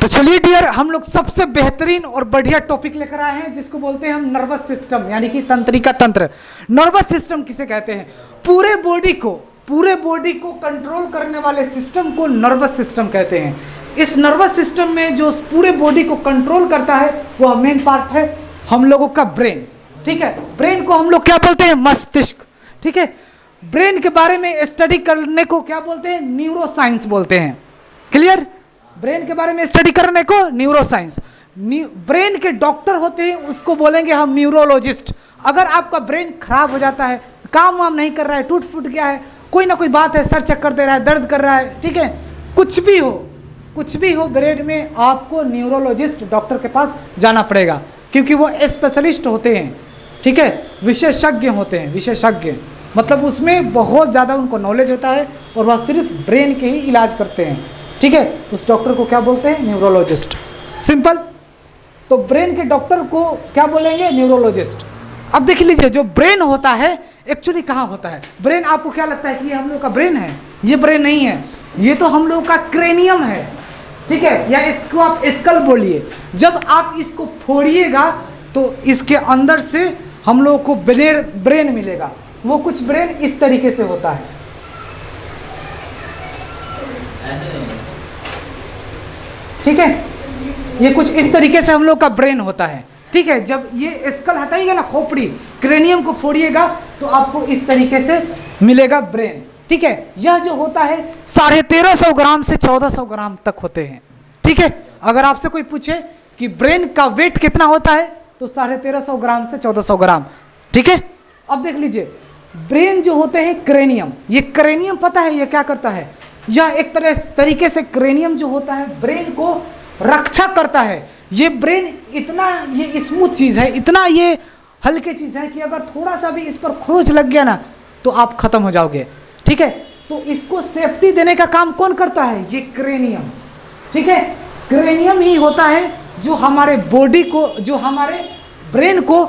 तो चलिए डियर, हम लोग सबसे बेहतरीन और बढ़िया टॉपिक लेकर आए हैं जिसको बोलते हैं हम नर्वस सिस्टम, यानी कि तंत्रिका तंत्र। नर्वस सिस्टम किसे कहते हैं? पूरे बॉडी को कंट्रोल करने वाले सिस्टम को नर्वस सिस्टम कहते हैं। इस नर्वस सिस्टम में जो पूरे बॉडी को कंट्रोल करता है वो मेन पार्ट है हम लोगों का ब्रेन। ठीक है, ब्रेन को हम लोग क्या बोलते हैं? मस्तिष्क। ठीक है, ब्रेन के बारे में स्टडी करने को क्या बोलते हैं? न्यूरो साइंस बोलते हैं। क्लियर? ब्रेन के बारे में स्टडी करने को न्यूरो साइंस। ब्रेन के डॉक्टर होते हैं उसको बोलेंगे हम न्यूरोलॉजिस्ट। अगर आपका ब्रेन खराब हो जाता है, काम वाम नहीं कर रहा है, टूट फूट गया है, कोई ना कोई बात है, सर चक्कर दे रहा है, दर्द कर रहा है, ठीक है, कुछ भी हो ब्रेन में, आपको न्यूरोलॉजिस्ट डॉक्टर के पास जाना पड़ेगा, क्योंकि वो स्पेशलिस्ट होते हैं। ठीक है, विशेषज्ञ होते हैं। विशेषज्ञ मतलब उसमें बहुत ज़्यादा उनको नॉलेज होता है और वह सिर्फ ब्रेन के ही इलाज करते हैं। ठीक है, उस डॉक्टर को क्या बोलते हैं? न्यूरोलॉजिस्ट। सिंपल। तो ब्रेन के डॉक्टर को क्या बोलेंगे? न्यूरोलॉजिस्ट। अब देख लीजिए, जो ब्रेन होता है एक्चुअली कहाँ होता है? ब्रेन आपको क्या लगता है कि ये हम लोग का ब्रेन है? ये ब्रेन नहीं है, ये तो हम लोग का क्रेनियम है। ठीक है, या इसको आप स्कल बोलिए। जब आप इसको फोड़िएगा तो इसके अंदर से हम लोग को ब्रेन मिलेगा। वो कुछ ब्रेन इस तरीके से होता है। ठीक है, ये कुछ इस तरीके से हम लोग का ब्रेन होता है। ठीक है, जब ये स्कल हटाइएगा ना, खोपड़ी, क्रेनियम को फोड़िएगा तो आपको इस तरीके से मिलेगा ब्रेन। ठीक है, यह जो होता है 1350 ग्राम से 1400 ग्राम तक होते हैं। ठीक है, अगर आपसे कोई पूछे कि ब्रेन का वेट कितना होता है तो 1350 ग्राम से 1400 ग्राम। ठीक है, अब देख लीजिए, ब्रेन जो होते हैं क्रेनियम, ये क्रेनियम पता है ये क्या करता है? यह एक तरीके से क्रेनियम जो होता है ब्रेन को रक्षा करता है। ये ब्रेन इतना ये स्मूथ चीज़ है, इतना ये हल्के चीज़ है कि अगर थोड़ा सा भी इस पर खरोंच लग गया ना तो आप खत्म हो जाओगे। ठीक है, तो इसको सेफ्टी देने का काम कौन करता है? ये क्रेनियम। ठीक है, क्रेनियम ही होता है जो हमारे बॉडी को, जो हमारे ब्रेन को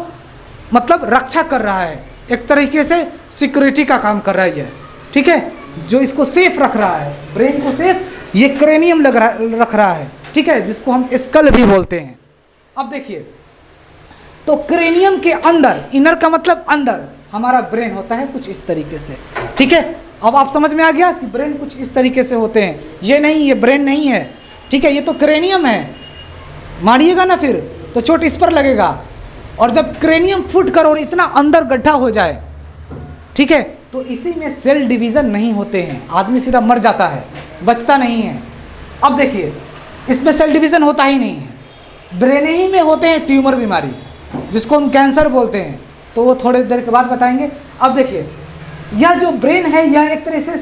मतलब रक्षा कर रहा है, एक तरीके से सिक्योरिटी का काम कर रहा है ये। ठीक है, जो इसको सेफ रख रहा है, ब्रेन को सेफ ये क्रेनियम रख रहा है। ठीक है, जिसको हम स्कल भी बोलते हैं। अब देखिए, तो क्रेनियम के अंदर, इनर का मतलब अंदर, हमारा ब्रेन होता है कुछ इस तरीके से। ठीक है, अब आप समझ में आ गया कि ब्रेन कुछ इस तरीके से होते हैं। ये नहीं, ये ब्रेन नहीं है। ठीक है, ये तो क्रेनियम है। मारिएगा ना फिर तो चोट इस पर लगेगा। और जब क्रेनियम फूट कर और इतना अंदर गड्ढा हो जाए, ठीक है, तो इसी में सेल डिवीज़न नहीं होते हैं, आदमी सीधा मर जाता है, बचता नहीं है। अब देखिए, इसमें सेल डिवीज़न होता ही नहीं है, ब्रेन ही में होते हैं ट्यूमर बीमारी, जिसको हम कैंसर बोलते हैं, तो वो थोड़ी देर के बाद बताएंगे। अब देखिए, यह जो ब्रेन है यह एक तरह से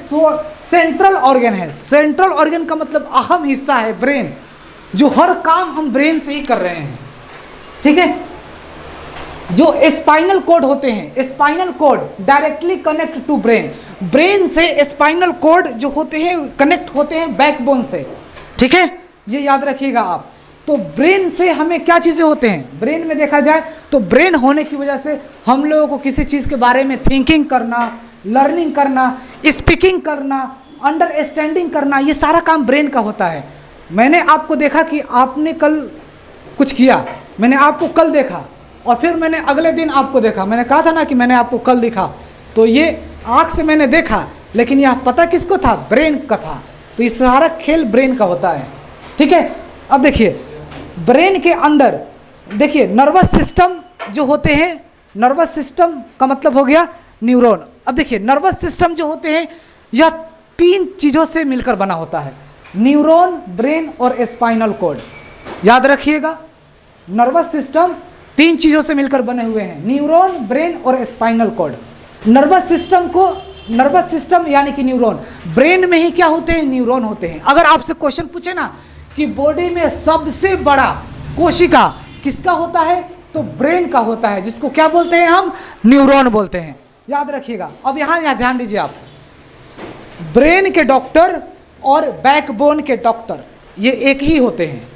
सेंट्रल ऑर्गन है। सेंट्रल ऑर्गन का मतलब अहम हिस्सा है ब्रेन, जो हर काम हम ब्रेन से ही कर रहे हैं। ठीक है, जो स्पाइनल कोड होते हैं, spinal cord directly connect to brain. Brain से स्पाइनल कोड जो होते हैं कनेक्ट होते हैं बैकबोन से। ठीक है, ये याद रखिएगा आप। तो ब्रेन से हमें क्या चीज़ें होते हैं? ब्रेन में देखा जाए तो ब्रेन होने की वजह से हम लोगों को किसी चीज़ के बारे में थिंकिंग करना, लर्निंग करना, स्पीकिंग करना, अंडरस्टैंडिंग करना, ये सारा काम ब्रेन का होता है। मैंने आपको देखा कि आपने कल कुछ किया, मैंने आपको कल देखा और फिर मैंने अगले दिन आपको देखा। मैंने कहा था ना कि मैंने आपको कल देखा, तो ये आँख से मैंने देखा, लेकिन यह पता किसको था? ब्रेन का था। तो ये सारा खेल ब्रेन का होता है। ठीक है, अब देखिए, ब्रेन के अंदर देखिए नर्वस सिस्टम जो होते हैं, नर्वस सिस्टम का मतलब हो गया न्यूरॉन। अब देखिए, नर्वस सिस्टम जो होते हैं यह 3 चीज़ों से मिलकर बना होता है, न्यूरॉन, ब्रेन और स्पाइनल कोड। याद रखिएगा, नर्वस सिस्टम 3 चीज़ों से मिलकर बने हुए हैं, न्यूरॉन, ब्रेन और स्पाइनल कोड। नर्वस सिस्टम यानी कि न्यूरॉन, ब्रेन में ही क्या होते हैं? न्यूरॉन होते हैं। अगर आपसे क्वेश्चन पूछे ना कि बॉडी में सबसे बड़ा कोशिका किसका होता है, तो ब्रेन का होता है, जिसको क्या बोलते हैं हम? न्यूरॉन बोलते हैं। याद रखिएगा। अब यहाँ ध्यान दीजिए आप, ब्रेन के डॉक्टर और बैकबोन के डॉक्टर ये एक ही होते हैं।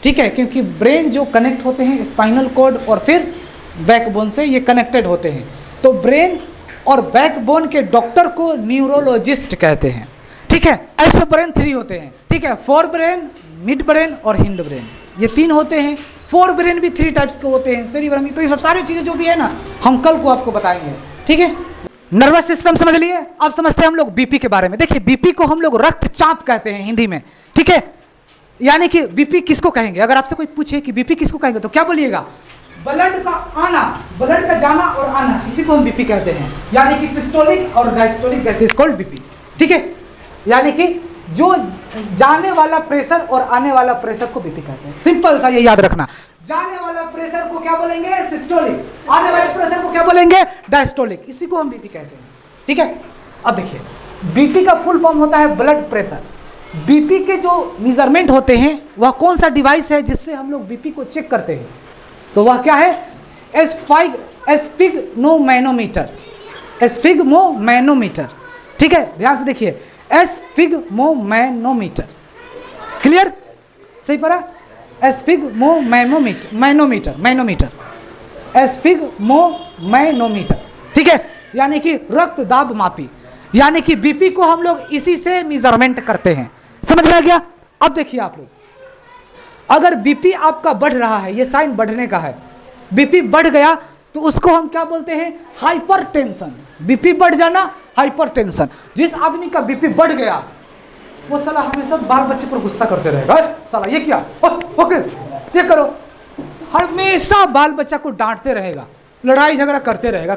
ठीक है, क्योंकि ब्रेन जो कनेक्ट होते हैं स्पाइनल कोड और फिर बैकबोन से, ये कनेक्टेड होते हैं। तो ब्रेन और बैकबोन के डॉक्टर को न्यूरोलॉजिस्ट कहते हैं। ठीक है, ऐसे ब्रेन 3 होते हैं। ठीक है, फोर ब्रेन, मिड ब्रेन और हिंड ब्रेन, ये 3 होते हैं। फोर ब्रेन भी 3 टाइप्स के होते हैं, सेरिब्रम। तो ये सब सारी चीज़ें जो भी है ना, हम कल को आपको बताएंगे, ठीक है। नर्वस सिस्टम समझ लिए। अब समझते हैं हम लोग बीपी के बारे में। देखिए बीपी को हम लोग रक्तचाप कहते हैं हिंदी में, ठीक है। यानी कि बीपी किसको कहेंगे, अगर आपसे कोई पूछे कि बीपी किसको कहेंगे तो क्या बोलिएगा, ब्लड का आना, ब्लड का जाना और आना, इसी को हम बीपी कहते हैं। यानी कि सिस्टोलिक और diastolic, that is called BP, ठीक है। यानी कि जो जाने वाला प्रेशर और आने वाला प्रेशर को बीपी कहते हैं। सिंपल सा ये याद रखना, जाने वाला प्रेशर को क्या बोलेंगे, सिस्टोलिक, आने वाले प्रेशर को क्या बोलेंगे, डायस्टोलिक, इसी को हम बीपी कहते हैं, ठीक है। अब देखिए बीपी का फुल फॉर्म होता है ब्लड प्रेशर। बीपी के जो मेजरमेंट होते हैं वह कौन सा डिवाइस है जिससे हम लोग बीपी को चेक करते हैं, तो वह क्या है, एस्फिग्मोमैनोमीटर, एस्फिग्मोमैनोमीटर, ठीक है। ध्यान से देखिए, एस्फिग्मोमैनोमीटर, क्लियर, सही पढ़ा, एस्फिग्मोमैनोमीटर, मैनोमीटर, एस्फिग्मोमैनोमीटर, ठीक है। यानी कि रक्त दाब मापी, यानी कि बीपी को हम लोग इसी से मेजरमेंट करते हैं, समझ में आ गया। अब देखिए आप लोग, अगर बीपी आपका बढ़ रहा है, ये साइन बढ़ने का है, बीपी बढ़ गया तो उसको हम क्या बोलते हैं, हाइपरटेंशन। बीपी बढ़ जाना, हाइपरटेंशन। जिस आदमी का बीपी बढ़ गया वो साला हमेशा बाल बच्चे पर गुस्सा करते रहेगा, साला ये क्या, ओके ये करो, हमेशा बाल बच्चा को डांटते रहेगा, लड़ाई झगड़ा करते रहेगा।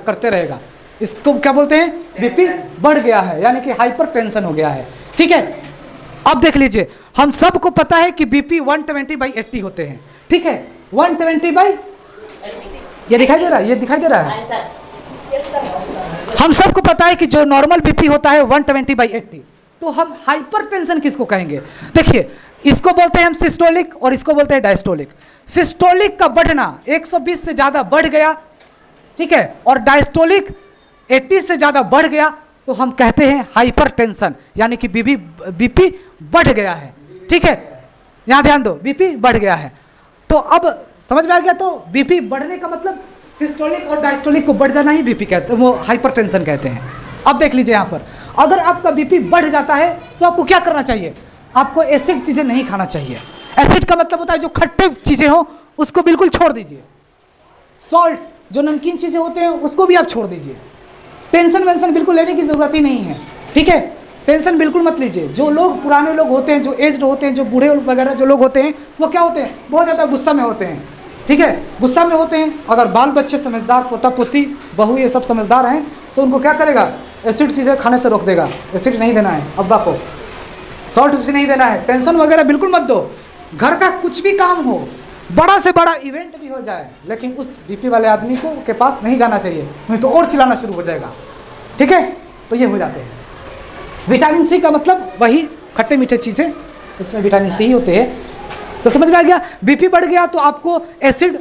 इसको क्या बोलते हैं, बीपी बढ़ गया है, यानी कि हाइपरटेंशन हो गया है, ठीक है। अब देख लीजिए, हम सबको पता है कि बीपी 120/80 होते हैं, ठीक है। 120/, ये दिखाई दे रहा है, ये दिखाई दे रहा है, हम सबको पता है कि जो नॉर्मल बीपी होता है 120/80। तो हम हाइपरटेंशन किसको कहेंगे, देखिए इसको बोलते हैं हम सिस्टोलिक और इसको बोलते हैं डायस्टोलिक। सिस्टोलिक का बढ़ना 120 से ज़्यादा बढ़ गया, ठीक है, और डायस्टोलिक 80 से ज़्यादा बढ़ गया तो हम कहते हैं हाइपरटेंशन, यानी कि बीपी बढ़ गया है, ठीक है। यहाँ ध्यान दो, बीपी बढ़ गया है। तो अब समझ में आ गया, तो बीपी बढ़ने का मतलब सिस्टोलिक और डायस्टोलिक को बढ़ जाना ही बीपी कहते हैं, वो हाइपरटेंशन कहते हैं। अब देख लीजिए यहाँ पर, अगर आपका बीपी बढ़ जाता है तो आपको क्या करना चाहिए, आपको एसिड चीज़ें नहीं खाना चाहिए। एसिड का मतलब होता है जो खट्टे चीज़ें हो उसको बिल्कुल छोड़ दीजिए। सॉल्ट्स, जो नमकीन चीज़ें होते हैं उसको भी आप छोड़ दीजिए। टेंशन वेंशन बिल्कुल लेने की ज़रूरत ही नहीं है, ठीक है। टेंशन बिल्कुल मत लीजिए। जो लोग पुराने लोग होते हैं, जो एज्ड होते हैं, जो बूढ़े वगैरह जो लोग होते हैं, वो क्या होते हैं, बहुत ज़्यादा गुस्सा में होते हैं, ठीक है, गुस्सा में होते हैं। अगर बाल बच्चे समझदार, पोता पोती, बहू, ये सब समझदार हैं तो उनको क्या करेगा, एसिड चीज़ें खाने से रोक देगा। एसिड नहीं देना है अब्बा को, सॉल्ट भी नहीं देना है, टेंशन वगैरह बिल्कुल मत दो। घर का कुछ भी काम हो, बड़ा से बड़ा इवेंट भी हो जाए, लेकिन उस बीपी वाले आदमी को के पास नहीं जाना चाहिए, नहीं तो और चिल्लाना शुरू हो जाएगा, ठीक है। तो ये हो जाते हैं। विटामिन सी का मतलब वही खट्टे मीठे चीज़ें, इसमें विटामिन सी ही होते हैं। तो समझ में आ गया, बीपी बढ़ गया तो आपको एसिड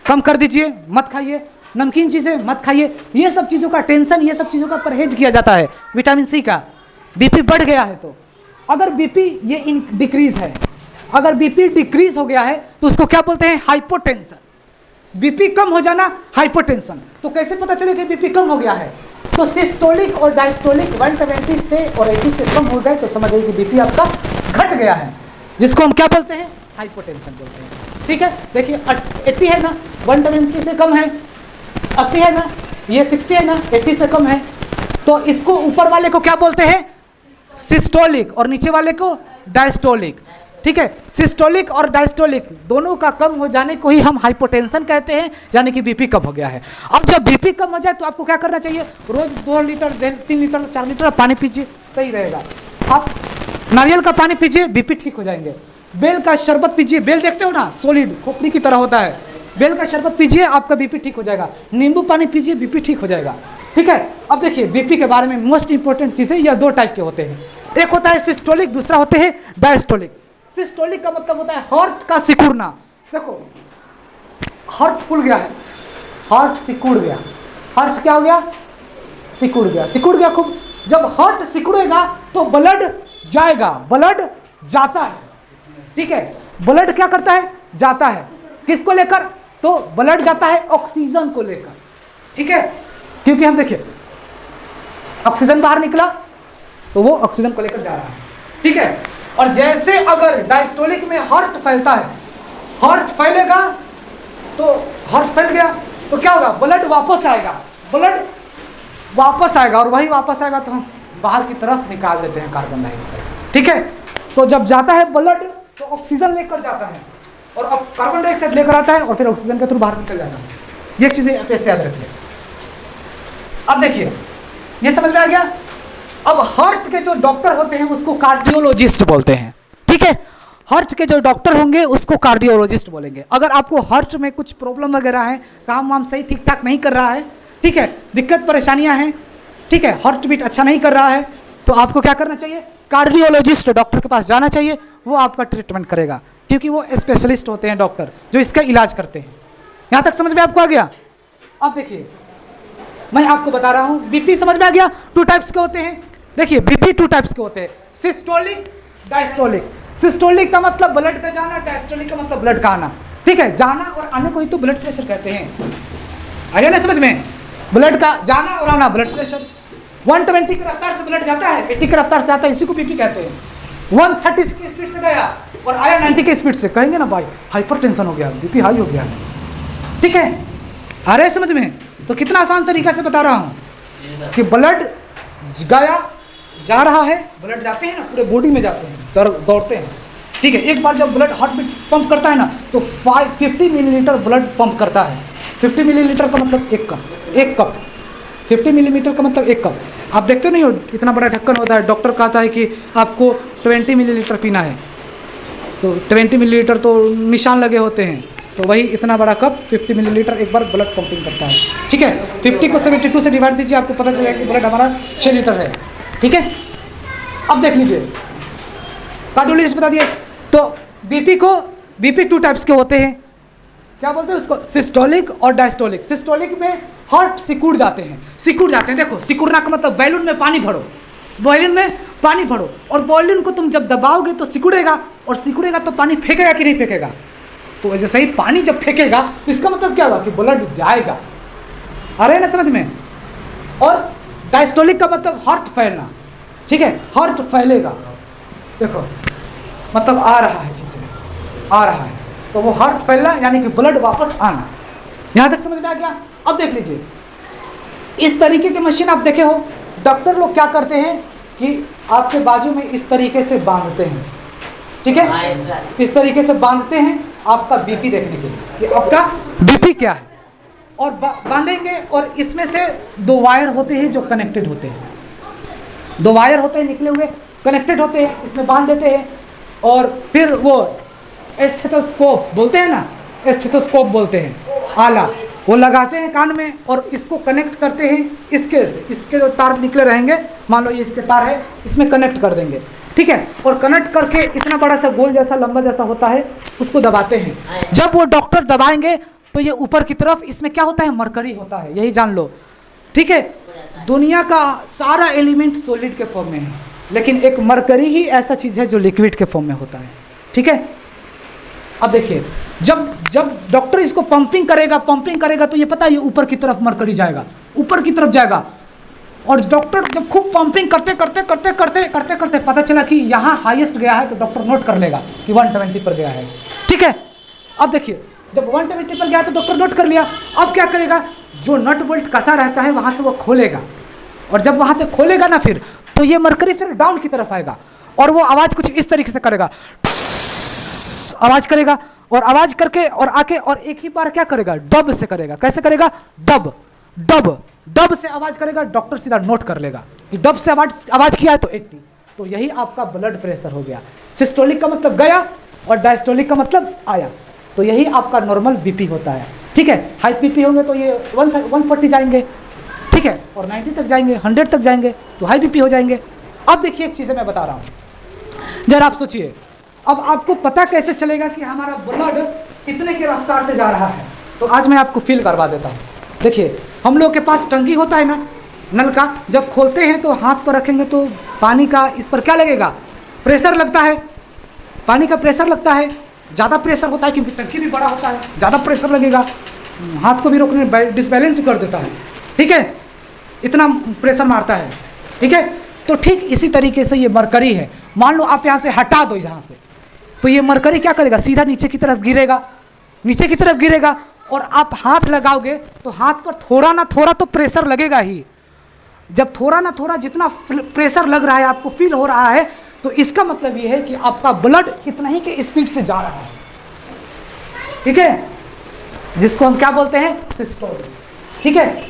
कम कर दीजिए, मत खाइए, नमकीन चीज़ें मत खाइए, ये सब चीज़ों का, टेंशन, ये सब चीज़ों का परहेज किया जाता है विटामिन सी का। बीपी बढ़ गया है तो, अगर बीपी ये डिक्रीज है, अगर बीपी डिक्रीज हो गया है तो उसको क्या बोलते हैं, हाइपोटेंशन। बीपी कम हो जाना, हाइपोटेंशन। तो कैसे पता चले कि बीपी कम हो गया है, तो सिस्टोलिक और डायस्टोलिक 120 से और 80 से कम हो गए तो समझिए कि बीपी आपका घट गया है, जिसको हम क्या बोलते हैं, हाइपोटेंशन बोलते हैं, ठीक है। देखिए 80 है ना, 120 से कम है, 80 है ना, ये 60 है ना, 80 से कम है, तो इसको ऊपर वाले को क्या बोलते हैं, सिस्टोलिक, और नीचे वाले को डायस्टोलिक, ठीक है। सिस्टोलिक और डायस्टोलिक दोनों का कम हो जाने को ही हम हाइपोटेंशन कहते हैं, यानी कि बीपी कम हो गया है। अब जब बीपी कम हो जाए तो आपको क्या करना चाहिए, रोज 2 लीटर, 3 लीटर, 4 लीटर पानी पीजिए, सही रहेगा। आप नारियल का पानी पीजिए, बीपी ठीक हो जाएंगे। बेल का शरबत पीजिए, बेल देखते हो ना, सॉलिड खोपड़ी की तरह होता है, बेल का शरबत पीजिए, आपका बीपी ठीक हो जाएगा। नींबू पानी पीजिए, बीपी ठीक हो जाएगा, ठीक है। अब देखिए बीपी के बारे में मोस्ट इंपॉर्टेंट चीज़ें, यह 2 टाइप के होते हैं, एक होता है सिस्टोलिक, दूसरा होते हैं डायस्टोलिक। सिस्टोलिक का मतलब होता है हार्ट का सिकुड़ना। देखो हार्ट फूल गया है, हार्ट सिकुड़ गया, हार्ट क्या हो गया, सिकुड़ गया, सिकुड़ गया खूब। जब हार्ट सिकुड़ेगा तो ब्लड जाएगा, ब्लड जाता है, ठीक है। ब्लड क्या करता है, जाता है, किसको लेकर, तो ब्लड जाता है ऑक्सीजन को लेकर, ठीक है। क्योंकि हम देखिए ऑक्सीजन बाहर निकला तो वो ऑक्सीजन को लेकर जा रहा है, ठीक है। और जैसे अगर डायस्टोलिक में हार्ट फैलता है, हार्ट फैलेगा तो हार्ट फैल गया तो क्या होगा, ब्लड वापस आएगा, ब्लड वापस आएगा, और वही वापस आएगा तो हम बाहर की तरफ निकाल देते हैं कार्बन डाइऑक्साइड। ठीक है, तो जब जाता है ब्लड तो ऑक्सीजन लेकर जाता है और अब कार्बन डाइऑक्साइड लेकर आता है और फिर ऑक्सीजन के थ्रू बाहर निकल जाता है। ये चीजें ऐसे याद रखिए। अब देखिए, ये समझ में आ गया। अब हार्ट के जो डॉक्टर होते हैं उसको कार्डियोलॉजिस्ट बोलते हैं। ठीक है, हार्ट के जो डॉक्टर होंगे उसको कार्डियोलॉजिस्ट बोलेंगे। अगर आपको हार्ट में कुछ प्रॉब्लम वगैरह है, काम वाम सही ठीक ठाक नहीं कर रहा है, ठीक है, दिक्कत परेशानियां हैं, ठीक है, हार्ट बीट अच्छा नहीं कर रहा है, तो आपको क्या करना चाहिए, कार्डियोलॉजिस्ट डॉक्टर के पास जाना चाहिए। वो आपका ट्रीटमेंट करेगा, क्योंकि वो स्पेशलिस्ट होते हैं डॉक्टर जो इसका इलाज करते हैं। यहाँ तक समझ में आपको आ गया। अब देखिए, मैं आपको बता रहा हूँ, बीपी समझ में आ गया। 2 टाइप्स के होते हैं। देखिए, बीपी 2 टाइप्स के होते हैं, सिस्टोलिक, डायस्टोलिक। सिस्टोलिक का मतलब ब्लड का जाना, डायस्टोलिक का मतलब ब्लड का आना। ठीक है, जाना और आने को ही तो ब्लड प्रेशर कहते हैं। आया ना समझ में, ब्लड का जाना और आना ब्लड प्रेशर। 120 की रफ्तार से ब्लड जाता है, 80 की रफ्तार से आता है, इसी को बीपी कहते हैं। 130 की स्पीड से गया और आया 90 की स्पीड से, कहेंगे ना भाई हाइपरटेंशन हो गया, बीपी हाई हो गया। ठीक है, आ रहे समझ में। तो कितना आसान तरीका से बता रहा हूँ कि ब्लड गया, जा रहा है, ब्लड जाते हैं ना, पूरे बॉडी में जाते हैं, दौड़ते हैं। ठीक है, एक बार जब ब्लड हार्ट बीट पंप करता है ना तो 50 मिलीलीटर ब्लड पंप करता है। 50 मिलीलीटर का मतलब 1 कप, 50 मिलीलीटर का मतलब 1 कप। आप देखते नहीं हो, इतना बड़ा ढक्कन होता है, डॉक्टर कहता है कि आपको 20 मिलीलीटर पीना है, तो 20 मिलीलीटर तो निशान लगे होते हैं, तो वही इतना बड़ा कप 50 मिलीलीटर एक बार ब्लड पंपिंग करता है। ठीक है, 50 को 72 से डिवाइड दीजिए, आपको पता चलेगा कि ब्लड हमारा 6 लीटर है। ठीक है, अब देख लीजिए, कार्डियोलॉजिस्ट बता दिए। तो बीपी 2 टाइप्स के होते हैं। क्या बोलते हैं उसको, सिस्टोलिक और डायस्टोलिक। सिस्टोलिक में हार्ट सिकुड़ जाते हैं। देखो, सिकुड़ना का मतलब बैलून में पानी भरो, बैलून में पानी भरो, और बैलून को तुम जब दबाओगे तो सिकुड़ेगा, और सिकुड़ेगा तो पानी फेंकेगा कि नहीं फेंकेगा। तो जैसे ही पानी जब फेंकेगा तो इसका मतलब क्या होगा कि ब्लड जाएगा। आ रहे हैं ना समझ में। और डायस्टोलिक का मतलब हार्ट फैलना। ठीक है, हार्ट फैलेगा, देखो मतलब आ रहा है, चीज़ें आ रहा है, तो वो हार्ट फैलना यानी कि ब्लड वापस आना। यहाँ तक समझ में आ गया। अब देख लीजिए, इस तरीके की मशीन आप देखे हो, डॉक्टर लोग क्या करते हैं कि आपके बाजू में इस तरीके से बांधते हैं। ठीक है, इस तरीके से बांधते हैं आपका बीपी देखने के लिए कि आपका बीपी क्या है, और बांधेंगे, और इसमें से 2 वायर होते हैं जो कनेक्टेड होते हैं, 2 वायर होते हैं निकले हुए, कनेक्टेड होते हैं, इसमें बांध देते हैं, और फिर वो स्टेथोस्कोप बोलते हैं ना, स्टेथोस्कोप बोलते हैं, आला, वो लगाते हैं कान में और इसको कनेक्ट करते हैं इसके जो तार निकले रहेंगे, मान लो ये इसके तार है, इसमें कनेक्ट कर देंगे। ठीक है, और कनेक्ट करके इतना बड़ा सा गोल जैसा लंबा जैसा होता है, उसको दबाते हैं। जब वो डॉक्टर दबाएंगे तो ये ऊपर की तरफ इसमें क्या होता है, मरकरी होता है, यही जान लो। ठीक है, दुनिया का सारा एलिमेंट सॉलिड के फॉर्म में है, लेकिन एक मरकरी ही ऐसा चीज़ है जो लिक्विड के फॉर्म में होता है। ठीक है, अब देखिए, जब डॉक्टर इसको पंपिंग करेगा तो ये पता है ये ऊपर की तरफ मरकरी जाएगा, ऊपर की तरफ जाएगा, और डॉक्टर जब खूब पंपिंग करते पता चला कि यहाँ हाईएस्ट गया है तो डॉक्टर नोट कर लेगा कि 120 पर गया है। ठीक है, अब देखिए, जब 120 पर गया तो डॉक्टर नोट कर लिया। अब क्या करेगा, जो नट बोल्ट कसा रहता है वहाँ से वो खोलेगा, और जब वहाँ से खोलेगा ना फिर तो ये मरकरी फिर डाउन की तरफ आएगा, और वो आवाज़ कुछ इस तरीके से करेगा, आवाज़ करेगा, और आवाज़ करके और आके और एक ही बार क्या करेगा, डब से करेगा। कैसे करेगा, डब से आवाज़ करेगा, डॉक्टर सीधा नोट कर लेगा कि डब से आवाज़ किया है तो 80। तो यही आपका ब्लड प्रेशर हो गया। सिस्टोलिक का मतलब गया और डायस्टोलिक का मतलब आया, तो यही आपका नॉर्मल बीपी होता है। ठीक है, हाई बीपी होंगे तो ये 140 जाएंगे, ठीक है, और 90 तक जाएंगे, 100 तक जाएंगे तो हाई बीपी हो जाएंगे। अब देखिए, एक चीज़ मैं बता रहा हूँ, जरा आप सोचिए, अब आपको पता कैसे चलेगा कि हमारा ब्लड इतने की रफ्तार से जा रहा है। तो आज मैं आपको फील करवा देता हूँ। देखिए, हम लोग के पास टंकी होता है ना, नल का, जब खोलते हैं तो हाथ पर रखेंगे तो पानी का इस पर क्या लगेगा, प्रेशर लगता है, पानी का प्रेशर लगता है, ज़्यादा प्रेशर होता है क्योंकि टंकी भी बड़ा होता है, ज़्यादा प्रेशर लगेगा, हाथ को भी रोकने डिसबैलेंस कर देता है। ठीक है, इतना प्रेशर मारता है। ठीक है, तो ठीक इसी तरीके से ये मरकरी है, मान लो आप यहाँ से हटा दो यहाँ से, तो ये मरकरी क्या करेगा, सीधा नीचे की तरफ गिरेगा, नीचे की तरफ गिरेगा। और आप हाथ लगाओगे तो हाथ पर थोड़ा ना थोड़ा तो प्रेशर लगेगा ही। जब थोड़ा ना थोड़ा जितना प्रेशर लग रहा है, आपको फील हो रहा है, तो इसका मतलब ये है कि आपका ब्लड इतना ही के स्पीड से जा रहा है। ठीक है, जिसको हम क्या बोलते हैं, सिस्टोल। ठीक है,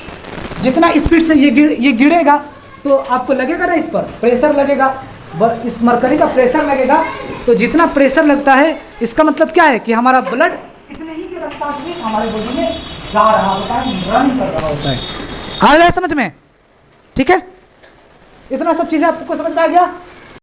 जितना स्पीड से ये गिरेगा तो आपको लगेगा ना, इस पर प्रेशर लगेगा, इस मरकरी का प्रेशर लगेगा। तो जितना प्रेशर लगता है, इसका मतलब क्या है कि हमारा ब्लड इतने ही के रफ्तार से हमारे बॉडी में जा रहा होता है, रन कर रहा होता है। आ रहा है समझ में? ठीक है, इतना सब चीजें आपको समझ में आ गया।